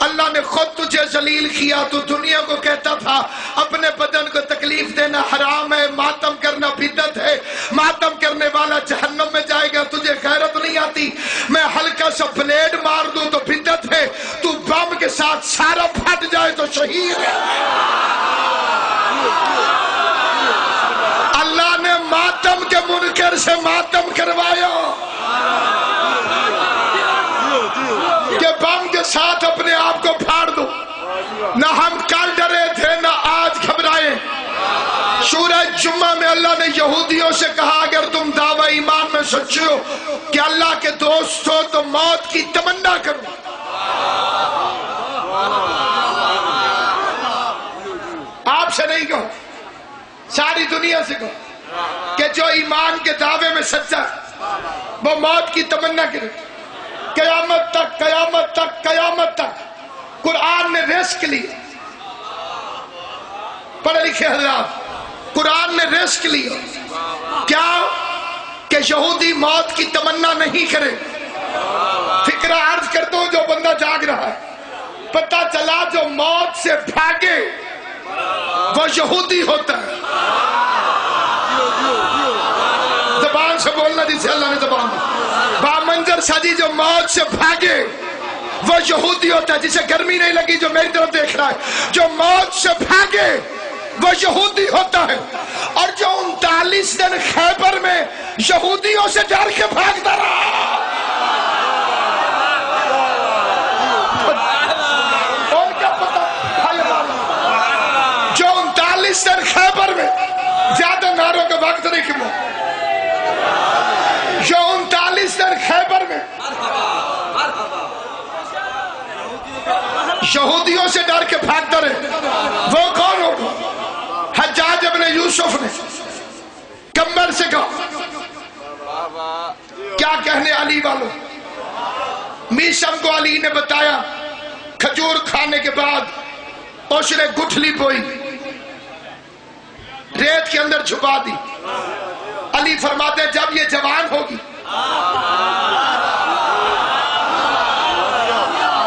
اللہ نے خود تجھے ذلیل کیا، تو دنیا کو کہتا تھا اپنے بدن کو تکلیف دینا حرام ہے، ماتم کرنا بدعت ہے، ماتم کرنے والا جہنم میں جائے گا، تجھے غیرت نہیں آتی، میں ہلکا سا بلیڈ مار دوں تو بدعت ہے، تو بم کے ساتھ سارا پھٹ جائے تو شہید ہے۔ اللہ نے ماتم کے منکر سے ماتم کروایا کہ بم کے ساتھ اپنے آپ کو پھاڑ دو۔ نہ ہم کل ڈرے تھے نہ آج گھبرائے۔ سورہ جمعہ میں اللہ نے یہودیوں سے کہا اگر تم دعوی ایمان میں سچے ہو کہ اللہ کے دوست ہو تو موت کی تمنا کرو۔ آپ سے نہیں کہو، ساری دنیا سے کہو کہ جو ایمان کے دعوے میں سچا وہ موت کی تمنا کرے۔ قیامت تک قیامت تک قیامت تک قرآن نے رزق لیا، پڑھے لکھے حضرات، قرآن نے رزق لیا کیا کہ یہودی موت کی تمنا نہیں کرے۔ فکرہ عرض کرتا ہوں جو بندہ جاگ رہا ہے، پتہ چلا جو موت سے بھاگے وہ یہودی ہوتا ہے۔ زبان سے بولنا جسے اللہ نے زبان بامنظر سجی، جو موت سے بھاگے وہ یہودی ہوتا ہے۔ جسے گرمی نہیں لگی جو میری طرف دیکھ رہا ہے، جو موت سے بھاگے وہ یہودی ہوتا ہے۔ اور جو 39 دن خیبر میں یہودیوں سے ڈر کے بھاگتا رہا، ان کا پتہ جو 39 دن خیبر میں، زیادہ نعروں کا وقت نہیں کیوں، جو 39 دن خیبر میں یہودیوں سے ڈر کے بھاگتا رہے، وہ کون ہوگا؟ حجاج ابن یوسف نے کمبر سے کہا کیا کہنے علی والوں، میشم کو علی نے بتایا، کھجور کھانے کے بعد اس نے گٹھلی بوئی، ریت کے اندر چھپا دی۔ علی فرماتے ہیں جب یہ جوان ہوگی،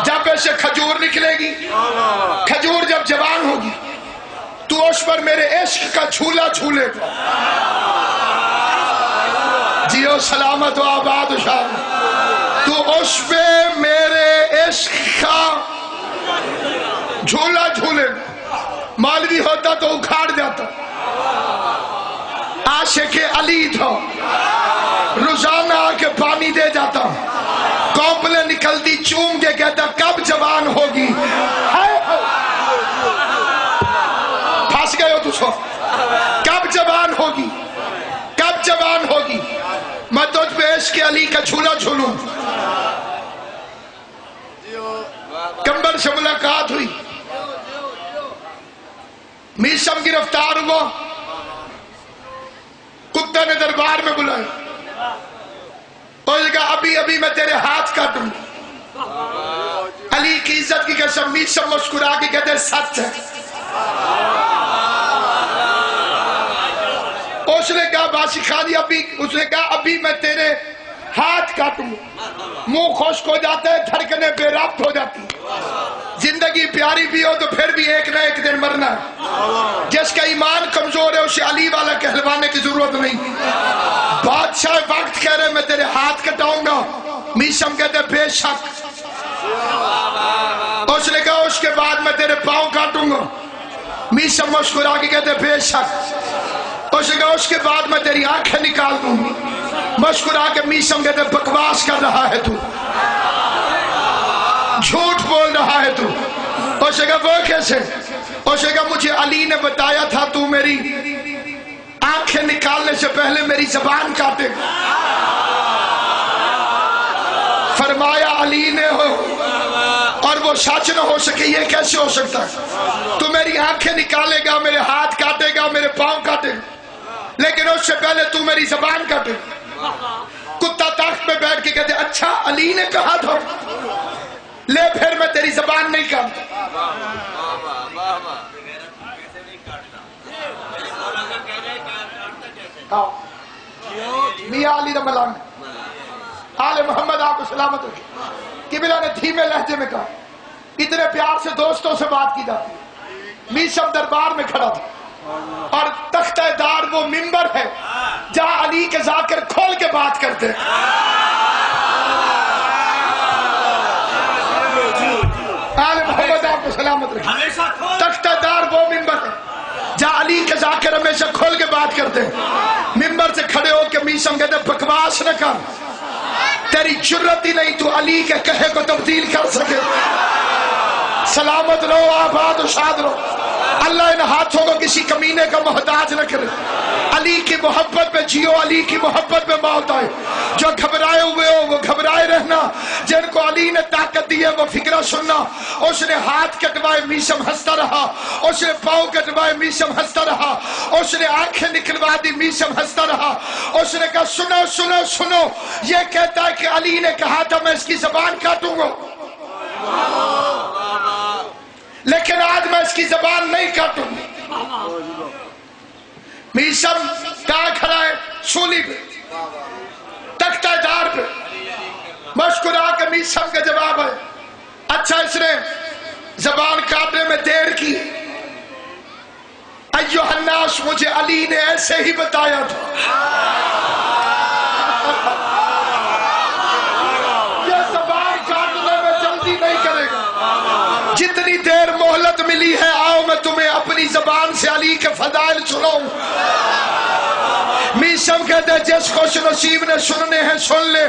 جب اسے کھجور نکلے گی، کھجور جب جوان ہوگی تو اس پر میرے عشق کا جھولا جھولے گا۔ جیو سلامت و آباد و شاد، تو اس پہ میرے عشق کا جھولا جھولے گا۔ مولوی ہوتا تو اکھاڑ جاتا، عاشق علی تھا، روزانہ آ کے پانی دے جاتا، کوپلیں نکلتی چوم کے کہتا کب جوان ہوگی۔ پھنس گئے ہو تو سو، کب جوان ہوگی، کب جوان ہوگی، میں تجھ پہ عشق علی کا جھولا جھولوں۔ کمبر سے ملاقات ہوئی، میشم گرفتار ہوا، کتے نے دربار میں بلایا، اور کہا ابھی ابھی میں تیرے ہاتھ کاٹوں۔ علی کی عزت کی قسم، میشم مسکرا کے کہتے سچ ہے۔ اس نے کہا بادشاہ خانی ابھی، اس نے کہا ابھی میں تیرے ہاتھ کاٹوں۔ منہ خشک ہو جاتا ہے، دھڑکنیں بے ربط ہو جاتی۔ زندگی پیاری بھی ہو تو پھر بھی ایک نہ ایک دن مرنا ہے۔ جس کا ایمان کمزور ہے اسے علی والا کہلوانے کی ضرورت نہیں۔ بادشاہ وقت کہہ رہے میں تیرے ہاتھ کٹاؤں گا، میشم کہتے بے شک۔ اس نے کہا اس کے بعد میں تیرے پاؤں کاٹوں گا، میشم مسکرا کے کہتے بے شک۔ اس نے کہا اس کے بعد میں تیری آنکھیں نکال دوں، مسکرا کے میشم کہتے بکواس کر رہا ہے تو، جھوٹ بول رہا ہے تو۔ اس نے کہا وہ کیسے؟ اس نے کہا مجھے علی نے بتایا تھا تو میری آنکھیں نکالنے سے پہلے میری زبان کاٹے گا۔ فرمایا علی نے ہو اور وہ سچ نہ ہو سکے، یہ کیسے ہو سکتا ہے؟ تو میری آنکھیں نکالے گا، میرے ہاتھ کاٹے گا، میرے پاؤں کاٹے گا، لیکن اس سے پہلے تو میری زبان کاٹے گا۔ کتا تخت پہ بیٹھ کے کہتے اچھا علی نے کہا تھا، لے پھر میں تیری زبان نہیں کاٹتا۔ میاں علی دا ملانگ آل محمد آپ کو سلامت ہو۔ قبلہ نے دھیمے لہجے میں کہا اتنے پیار سے دوستوں سے بات کی جاتی ہے۔ میثم دربار میں کھڑا تھا اور تختہ دار وہ منبر ہے جہاں علی کے ذاکر کھول کے بات کرتے ہیں۔ آل محمد آپ کو سلامت رکھیں۔ تختہ دار وہ منبر ہے جہاں علی کے ذاکر ہمیشہ کھول کے بات کرتے ہیں۔ منبر سے کھڑے ہو کے میثم کہتے ہیں بکواس نہ کر، تیری جرت ہی نہیں تو علی کے کہے کو تبدیل کر سکے۔ سلامت رہو، آباد و شاد رہو۔ اللہ ان ہاتھوں کو کسی کمینے کا محتاج نہ کرے۔ علی کی محبت میں جیو، علی کی محبت میں موت آئے۔ جو گھبرائے ہوئے ہو وہ گھبرائے رہنا، جن کو علی نے طاقت دی ہے وہ فکرہ سننا۔ اس نے ہاتھ کٹوائے میثم ہنستا رہا، اس نے پاؤں کٹوائے میثم ہنستا رہا، اس نے آنکھیں نکلوا دی میثم ہنستا رہا۔ اس نے کہا سنو سنو سنو، یہ کہتا ہے کہ علی نے کہا تھا میں اس کی زبان کاٹوں گا، لیکن آج میں اس کی زبان نہیں کاٹوں گا۔ میثم کہاں کھڑا ہے؟ سولی پہ، تختہ دار پہ، مسکرا کے میثم کا جواب ہے اچھا اس نے زبان کاٹنے میں دیر کی، ایھا الناس مجھے علی نے ایسے ہی بتایا تھا۔ یہ زبان کاٹنے میں جلدی نہیں کرے گا، جتنی دیر مہلت ملی ہے آؤ میں تمہیں اپنی زبان سے علی کے فضائل سناؤں۔ میثم کہتے ہیں جس خوش نصیب نے سننے ہیں سن لے،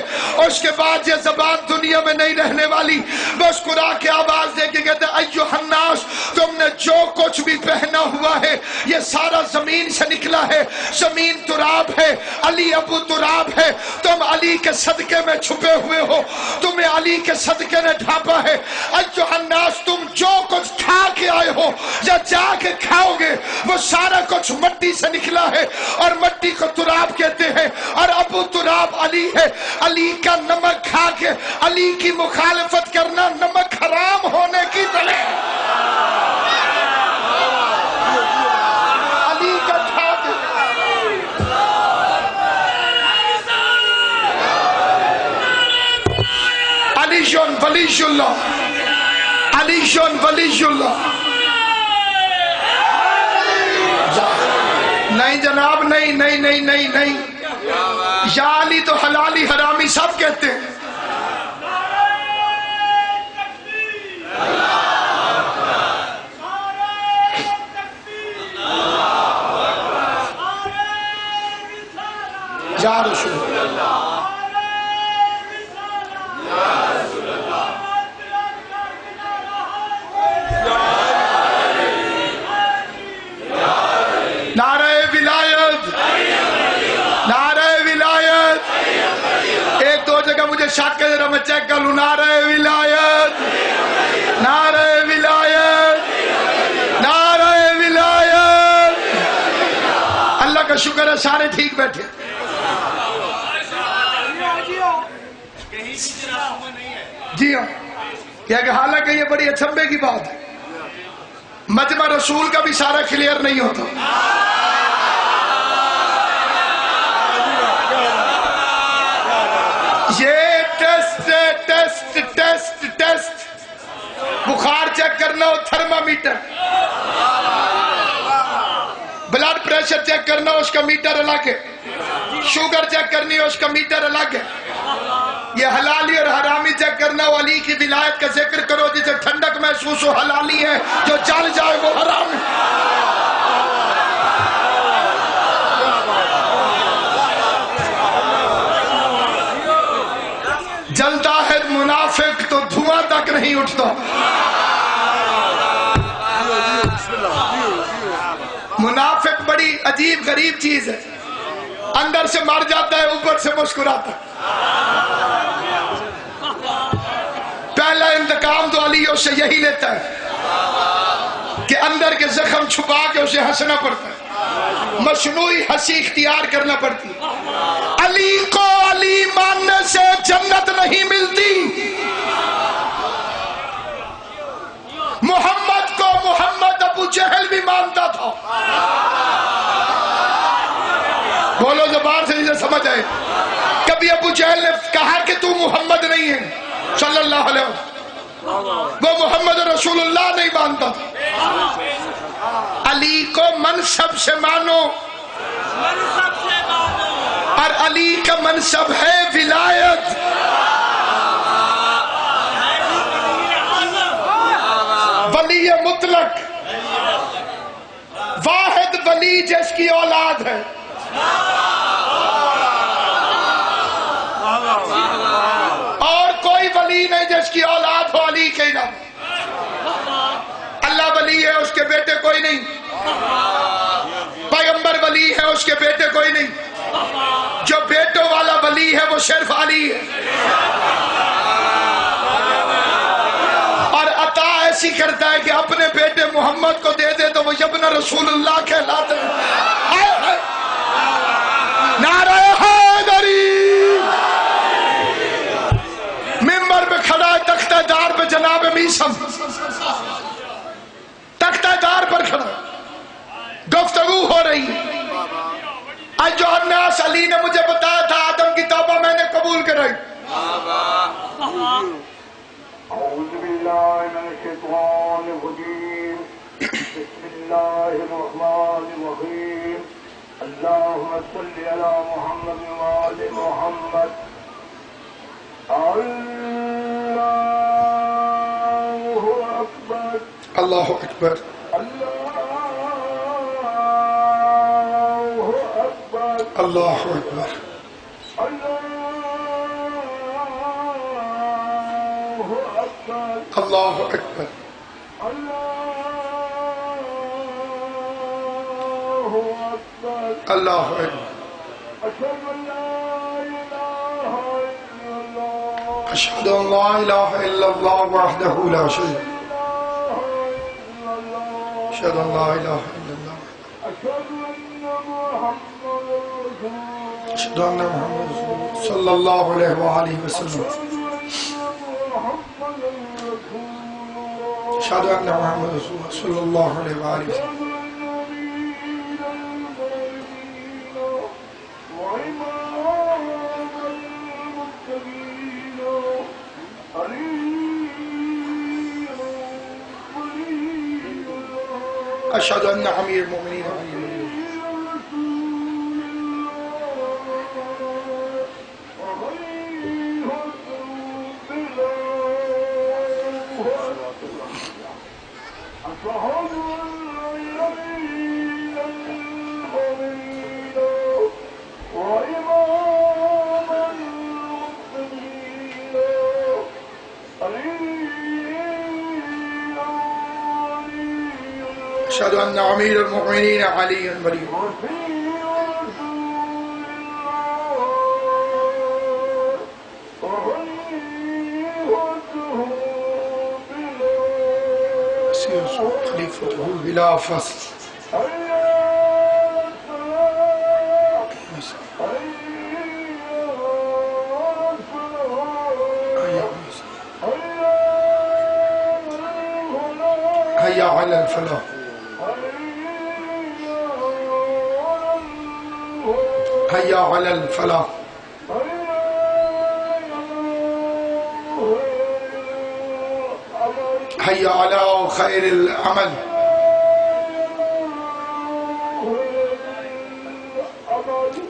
اس کے بعد یہ زبان دنیا میں نہیں رہنے والی۔ مسکرا کے آواز دے کے کہتے ہیں ایھا الناس، تم نے جو کچھ بھی پہنا ہوا ہے یہ سارا زمین سے نکلا ہے، زمین تراب ہے، علی ابو تراب ہے، تم علی کے صدقے میں چھپے ہوئے ہو، تمہیں علی کے صدقے نے ڈھانپا ہے۔ ایھا الناس، تم جو کچھ کھا کے آئے ہو یا جا کے کھاؤ گے وہ سارا کچھ مٹی سے نکلا ہے، اور مٹی کو تراب کہتے ہیں، اور ابو تراب علی ہے۔ علی کا نمک کھا کے علی کی مخالفت کرنا نمک حرام ہونے کی طرح، علی کا کھا کے علی شون ولی اللہ، علی شون ولی اللہ۔ نہیں جناب، نہیں نہیں نہیں نہیں نہیں، یا علی تو حلالی حرامی سب کہتے ہیں۔ یا رسول اللہ، نعرہ ولایت، نعرہ ولایت۔ ایک دو جگہ مجھے شک ہے، ذرا میں چیک کر لوں۔ نعرہ ولایت، نعرہ ولایت، نعرہ ولایت۔ اللہ کا شکر ہے سارے ٹھیک بیٹھے۔ جی ہاں، کہ حالانکہ یہ بڑی اچھمبے کی بات ہے، مجمع رسول کا بھی سارا کلیئر نہیں ہوتا۔ یہ ٹیسٹ ٹیسٹ ٹیسٹ ٹیسٹ، بخار چیک کرنا ہو تھرمامیٹر، بلڈ پریشر چیک کرنا ہو اس کا میٹر الگ ہے، شوگر چیک کرنی ہو اس کا میٹر الگ ہے۔ یہ حلالی اور حرامی چیک کرنا ہو علی کی ولایت کا ذکر کرو، جسے ٹھنڈک محسوس ہو حلالی ہے، جو جل جائے وہ حرام ہے۔ جلتا ہے منافق تو دھواں تک نہیں اٹھتا۔ منافق بڑی عجیب غریب چیز ہے، اندر سے مر جاتا ہے اوپر سے مسکراتا ہے۔ پہلا انتقام تو علی اس سے یہی لیتا ہے کہ اندر کے زخم چھپا کے اسے ہنسنا پڑتا ہے، مصنوعی ہنسی اختیار کرنا پڑتی ہے۔ علی کو علی ماننے سے جنت نہیں ملتی، محمد کو محمد ابو جہل بھی مانتا تھا۔ بولو زبان سے جسے سمجھ آئے۔ کبھی ابو جہل نے کہا کہ تو محمد نہیں ہے صلی اللہ علیہ وسلم، وہ محمد محمد رسول اللہ نہیں مانتا تھا۔ علی کو منصب سے مانو، اور علی کا منصب ہے ولایت۔ ولی مطلق، واحد ولی جس کی اولاد ہے، اور کوئی ولی نہیں جس کی اولاد ہو علی کے علاوہ۔ اللہ ولی ہے، اس کے بیٹے کوئی نہیں، پیغمبر ولی ہے، اس کے بیٹے کوئی نہیں، جو بیٹوں والا ولی ہے وہ صرف علی ہے۔ اور عطا ایسی کرتا ہے کہ اپنے بیٹے محمد کو دے دے تو وہ ابن رسول اللہ کہلاتے ہیں۔ نعرہ حیدری، ممبر پہ کھڑا ہے، تختہ دار پہ جناب میثم تختہ دار پر کھڑا، گفتگو ہو رہی ہے۔ آج جو الناس علی نے مجھے بتایا تھا آدم کی توبہ میں نے قبول کرائی۔ اعوذ باللہ من الشیطان الرجیم، بسم اللہ الرحمن الرحیم، اللہم صلی علی محمد وآل محمد۔ اللہ اکبر، اللہ اکبر، اللہ اکبر، اللہ اکبر، اللہ اکبر، اشہد ان لا الہ الا اللہ وحدہ لا شریک لہ، اشہد ان لا الہ الا اللہ، اشہد ان محمد صلی اللہ علیہ وآلہ وسلم، اشہد ان محمد صلی اللہ علیہ وآلہ وسلم۔ اشہد ان امیر المؤمنین علی اشہد ان امیر المؤمنین علی ولی خلیفته بلا فصل۔ حي على الفلاح، حي على الفلاح، حي على خير العمل،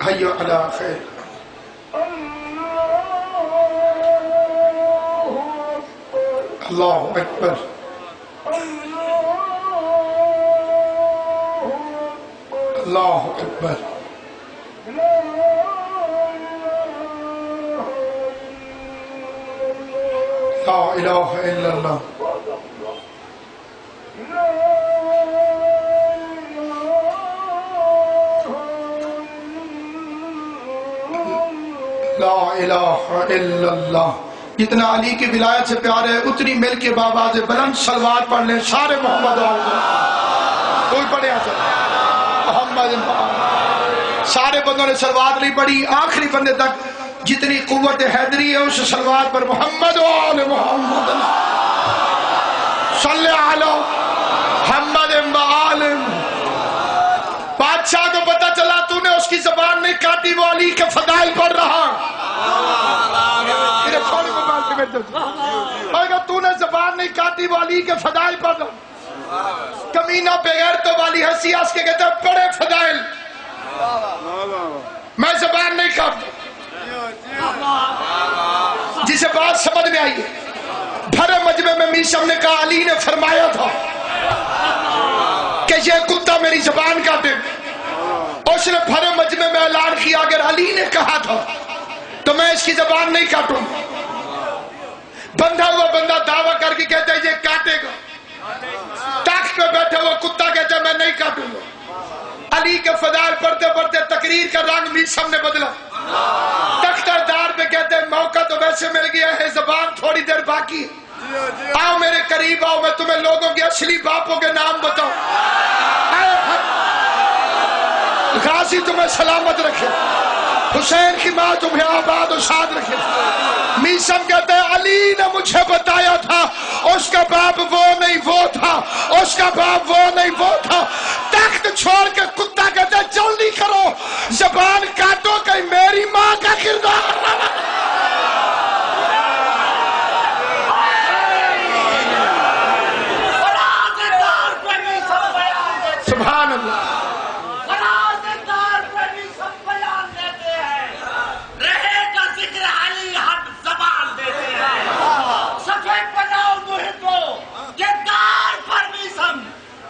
حي على خير۔ اللہ اکبر، اللہ اکبر، لا الہ الا اللہ، لا الہ الا اللہ۔ جتنا علی کی ولایت سے پیار ہے اتنی مل کے بآواز بلند صلوات پڑھ لیں سارے محمد کوئی پڑھے آسان محمد، سارے بندوں نے صلوات نہیں پڑھی، آخری بندے تک جتنی قوت حیدری ہے اس صلوات پر محمد و آل محمد صلی علی محمد و آل۔ بادشاہ کو پتا چلا تو نے اس کی زبان نہیں کاٹی، وہ علی کے فضائل پڑھ رہا۔ جو تو نے زبان نہیں کاٹی وہ علی کے فضائل پڑھ رہا. کمینہ بغیر تو والی ہنسی اس کے کہتے ہیں بڑے فضائل. میں زبان نہیں کاٹتا. جسے بات سمجھ میں آئی ہے. بھرے مجمع میں میشم نے کہا علی نے فرمایا تھا کہ یہ کتا میری زبان کاٹے. اس نے بھرے مجمع میں اعلان کیا اگر علی نے کہا تھا تو میں اس کی زبان نہیں کاٹوں. بندھا ہوا بندہ دعویٰ کر کے کہتا ہے یہ کاٹے گا. تخت پہ بیٹھے ہوا کتا کہتا ہے میں نہیں کاٹوں گا. علی کے فضائل پڑھتے پڑھتے تقریر کا رنگ میشم نے بدلا. تختہ دار پہ کہتے ہیں موقع تو ویسے مل گیا ہے زبان تھوڑی دیر باقی ہے. آؤ میرے قریب آؤ میں تمہیں لوگوں کے اصلی باپوں کے نام بتاؤں. غازی تمہیں سلامت رکھے. حسین کی ماں تمہیں آباد و شاد رکھے. میشم کہتے ہیں علی نے مجھے بتایا تھا اس کا باپ وہ نہیں وہ تھا. اس کا باپ وہ نہیں وہ تھا. تخت چھوڑ کے کتا کہتے ہیں جلدی کرو زبان کاٹو کہ میری ماں کا کردار. سبحان اللہ.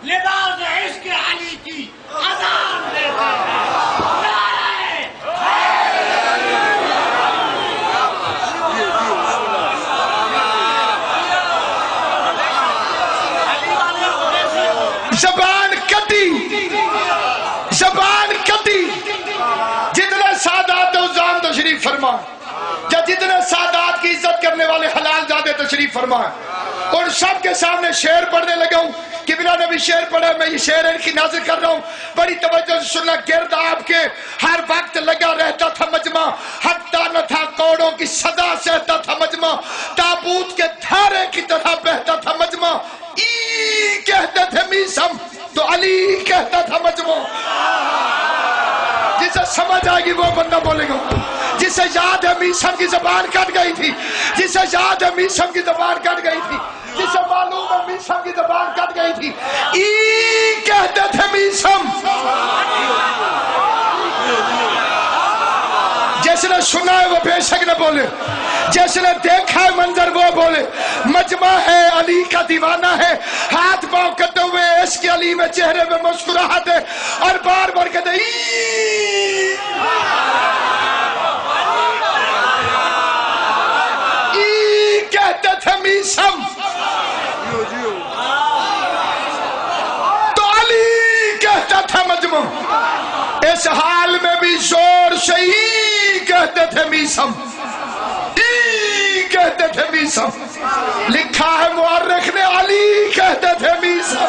لباس عشق علی کی اذان دیتے زبان کٹی زبان کٹی. جتنے سادات عظام تشریف فرما یا جتنے سادات کی عزت کرنے والے حلال زادے تشریف فرما اور سب کے سامنے شعر پڑھنے لگا ہوں. قبلہ نے بھی شعر پڑھا میں یہ شعر ان کی ناظر کر رہا ہوں. بڑی توجہ سے سننا. گرد آپ کے ہر وقت لگا رہتا تھا مجمع. ہٹتا نہ تھا کوڑوں کی صدا سہتا تھا مجمع. تابوت کے دھارے کی طرح بہتا تھا مجمع. ای کہتے تھے میشم تو علی کہتا تھا مجمع. جسے سمجھ آئے گی وہ بندہ بولے گا. جسے یاد ہے میشم کی زبان کٹ گئی تھی. جسے یاد ہے میشم کی زبان کٹ گئی تھی. جسے معلوم ہے میشم کی زبان کٹ گئی تھی. ای کہتے تھے میشم. جس نے سنا ہے وہ بے شک نہ بولے. جس نے دیکھا ہے منظر وہ بولے. مجمع ہے علی کا دیوانہ ہے. ہاتھ پاؤں کرتے ہوئے عشق علی میں چہرے میں مسکراہٹ ہے اور بار بار کہتے ای کہتے تھے میشم تو علی کہتا تھا مجمع. اس حال میں بھی زور سے ای کہتے تھے میشم. ای کہتے تھے میشم. لکھا ہے مورخ نے علی کہتے تھے میشم.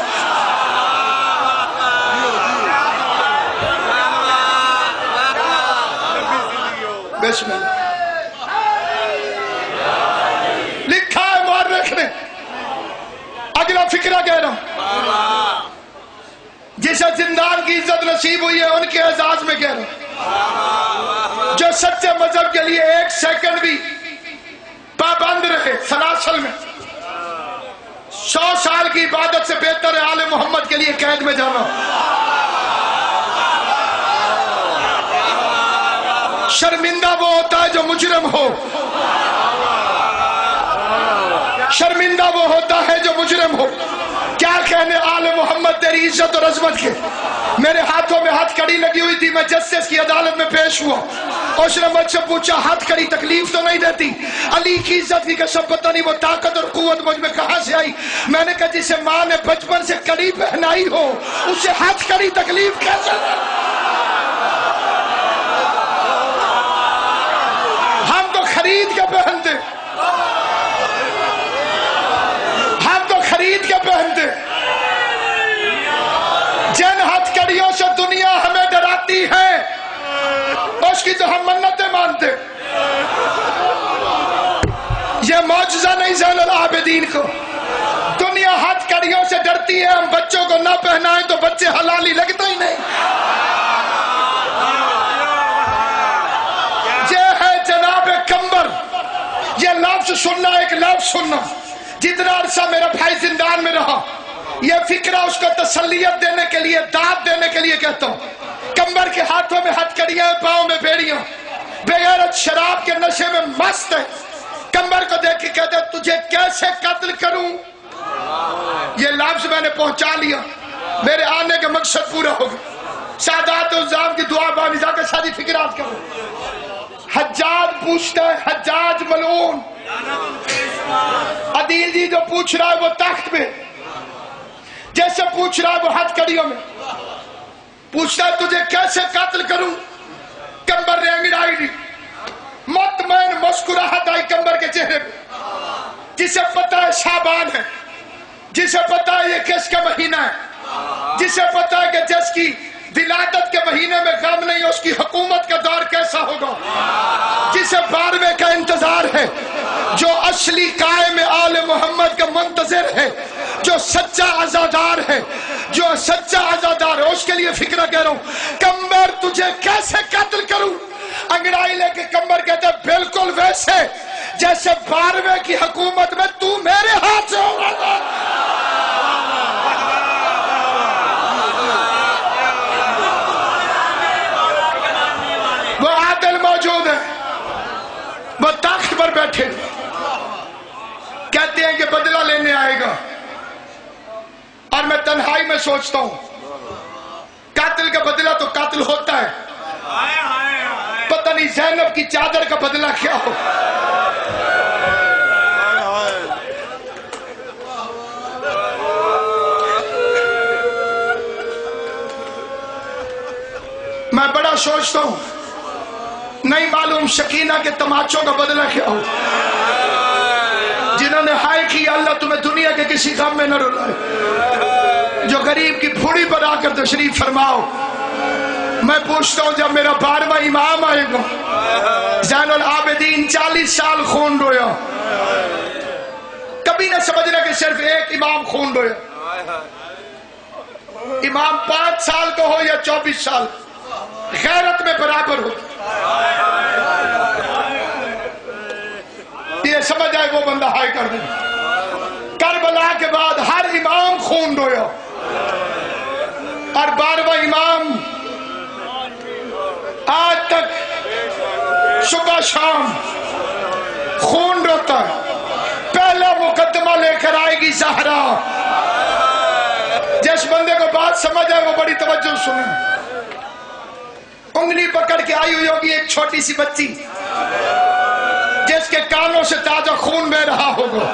بسم اللہ. لکھا ہے مورخ نے. اگلا فکرہ کہہ رہا ہوں. جسے زندان کی عزت نصیب ہوئی ہے ان کے اعزاز میں کہہ رہا ہوں. جو سچے مذہب کے لیے ایک سیکنڈ بھی پابند رہے سلاسل میں 100 سال کی عبادت سے بہتر ہے آل محمد کے لیے قید میں جانا. شرمندہ وہ ہوتا ہے جو مجرم ہو. شرمندہ وہ ہوتا ہے جو مجرم ہو. کیا کہنے آل محمد تیری عزت اور عظمت کے. میرے ہاتھوں میں ہاتھ کڑی لگی ہوئی تھی. میں جسٹس کی عدالت میں پیش ہوا. اس نے مجھ سے پوچھا ہاتھ کڑی تکلیف تو نہیں دیتی؟ علی کی عزت کی قسم پتہ نہیں وہ طاقت اور قوت مجھ میں کہاں سے آئی. میں نے کہا جسے ماں نے بچپن سے کڑی پہنائی ہو اسے ہاتھ کڑی تکلیف کیسے. ہم تو خرید کے پہنتے. ہم تو خرید کے پہنتے. جن ہتھ کڑیوں سے دنیا ہمیں ڈراتی ہے اس کی تو ہم منتیں مانتے. یہ معجزہ نہیں زین العابدین کو. دنیا ہتھ کڑیوں سے ڈرتی ہے. ہم بچوں کو نہ پہنائیں تو بچے حلالی لگتا ہی نہیں. یہ ہے جناب کمبر. یہ لفظ سننا ایک لفظ سننا. جتنا عرصہ میرا بھائی زندان میں رہا، یہ فکرہ اس کو تسلیت دینے کے لیے، داد دینے کے لیے کہتا ہوں۔ کمبر کے ہاتھوں میں ہتھکڑیاں، پاؤں میں بیڑیاں، بغیرت شراب کے نشے میں مست ہے۔ کمبر کو دیکھ کے کہتے ہیں تجھے کیسے قتل کروں؟ یہ لفظ میں نے پہنچا لیا، میرے آنے کا مقصد پورا ہو گیا۔ سادات الزام کی دعا بانزا کے ساری فکرات کرو۔ حجاج پوچھتا ہے، حجاج ملعون، عدیل جی جو پوچھ رہا ہے وہ تخت میں، جیسے پوچھ رہا ہے وہ ہتھ کڑیوں میں، پوچھتا ہے تجھے کیسے قتل کروں؟ کمبر نے انگڑائی دی، مطمئن مسکراہٹ آئی کمبر کے چہرے پہ۔ جسے پتا ہے شعبان ہے، جسے پتا ہے یہ کس کا مہینہ ہے، جسے پتا ہے کہ جس کی ولادت کے مہینے میں غم نہیں، اس کی حکومت کا دور کیسا ہوگا، جسے 12ویں کا انتظار ہے، جو اصلی قائم آل محمد کا منتظر ہے، جو سچا عزادار ہے، جو سچا عزادار ہے، اس کے لیے فکرہ کہہ رہا ہوں۔ کمبر تجھے کیسے قتل کروں؟ انگڑائی لے کے کمبر کہتے ہیں بالکل ویسے جیسے 12ویں کی حکومت میں تو میرے ہاتھ سے ہوگا۔ وہ عادل موجود ہے، وہ تخت پر بیٹھے کہتے ہیں کہ بدلہ لینے آئے گا، اور میں تنہائی میں سوچتا ہوں قاتل کا بدلہ تو قاتل ہوتا ہے، پتہ نہیں زینب کی چادر کا بدلہ کیا ہو۔ میں بڑا سوچتا ہوں، نہیں معلوم سکینہ کے تماچوں کا بدلہ کیا ہو، جنہوں نے ہائے کیا اللہ تمہیں دنیا کے کسی غم میں نہ رلائے، جو غریب کی پھوڑی پر آ کر تشریف فرماؤ۔ میں پوچھتا ہوں جب میرا 12واں امام آئے گا، زین العابدین 40 سال خون رویا، کبھی نہ سمجھنا کہ صرف ایک امام خون رویا، امام 5 سال کا ہو یا 24 سال، غیرت میں برابر ہو۔ یہ سمجھ آئے وہ بندہ ہائے کر دے۔ کربلا کے بعد ہر امام خون رویا، اور 12واں امام آج تک صبح شام خون روتا ہے۔ پہلا مقدمہ لے کر آئے گی زہرا۔ جس بندے کو بات سمجھ آئے وہ بڑی توجہ سنیں۔ انگلی پکڑ کے آئی ہوئی ہوگی ایک چھوٹی سی بچی جس کے کانوں سے تازہ خون بہ رہا ہوگا،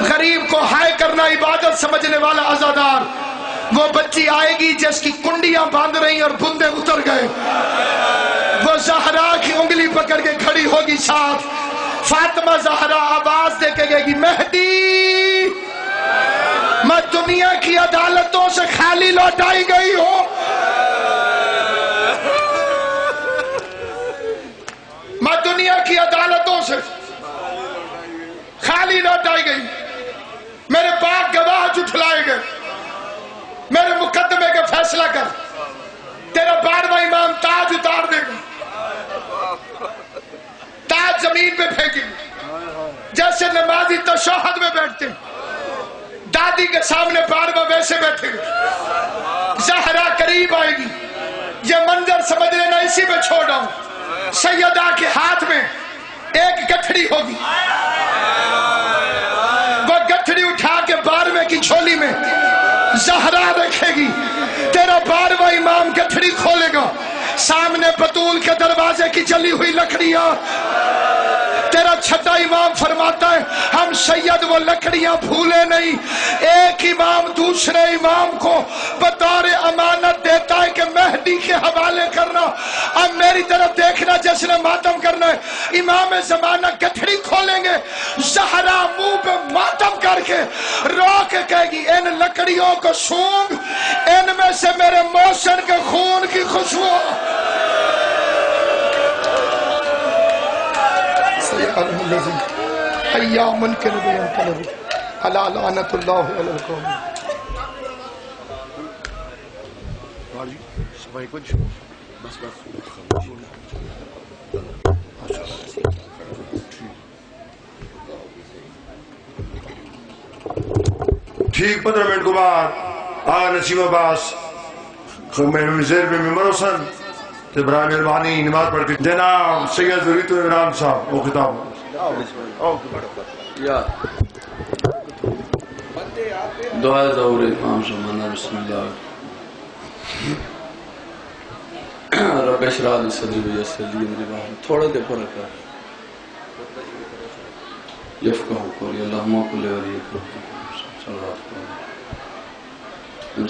غریب کو ہائے کرنا عبادت سمجھنے والا عزادار۔ وہ بچی آئے گی جس کی کنڈیاں باندھ رہی اور بندے اتر گئے، وہ زہرا کی انگلی پکڑ کے کھڑی ہوگی ساتھ۔ فاطمہ زہرا آواز دے کے گئے گی مہدی، میں دنیا کی عدالتوں سے خالی لوٹائی گئی ہوں، میں دنیا کی عدالتوں سے خالی لوٹائی گئی، میرے پاک گواہ جھٹلائے گئے، میرے مقدمے کا فیصلہ کر، تیرا 12واں امام تاج اتار دے گا، تاج زمین پہ پھینکے گا، جیسے نمازی تشہد میں بیٹھتے دادی کے سامنے 12واں ویسے بیٹھے گا۔ زہرا قریب آئے گی، یہ منظر سمجھ لینا اسی میں چھوڑا ہوں۔ سیدہ کے ہاتھ میں ایک گٹھڑی ہوگی، وہ گٹھڑی اٹھا کے 12ویں کی جھولی میں زہرا رکھے گی، تیرا 12واں امام گٹھڑی کھولے گا، سامنے بطول کے دروازے کی جلی ہوئی لکڑیاں، تیرا چھٹا امام فرماتا ہے ہم سید وہ لکڑیاں بھولے نہیں، ایک امام دوسرے امام کو بطور امانت دیتا ہے کہ مہدی کے حوالے کرنا، اب میری طرف دیکھنا جس نے ماتم کرنا ہے، امام زمانہ گٹھڑی کھولیں گے، زہرا منہ پہ ماتم کر کے رو کے کہے گی ان لکڑیوں کو سونگ، ان میں سے میرے محسن کے خون کی خوشبو۔ ایامن کے نبی انقلب علی لعنت اللہ علی القوم۔ بس ٹھیک 15 منٹ کو بعد آغا نسیم عباس زیر میں ممبر حسن تو برائے مہربانی نماز پڑھتی جناب سید ضریت عمران صاحب وہ خطاب دعا ظہور امام زمانہ بسم اللہ رب اشرح لی صدری ویسر لی امری واحلل تھوڑا دے پر رکھا یفقہوا قولی اللہم کل ولی صلی اللہ علیہ وسلم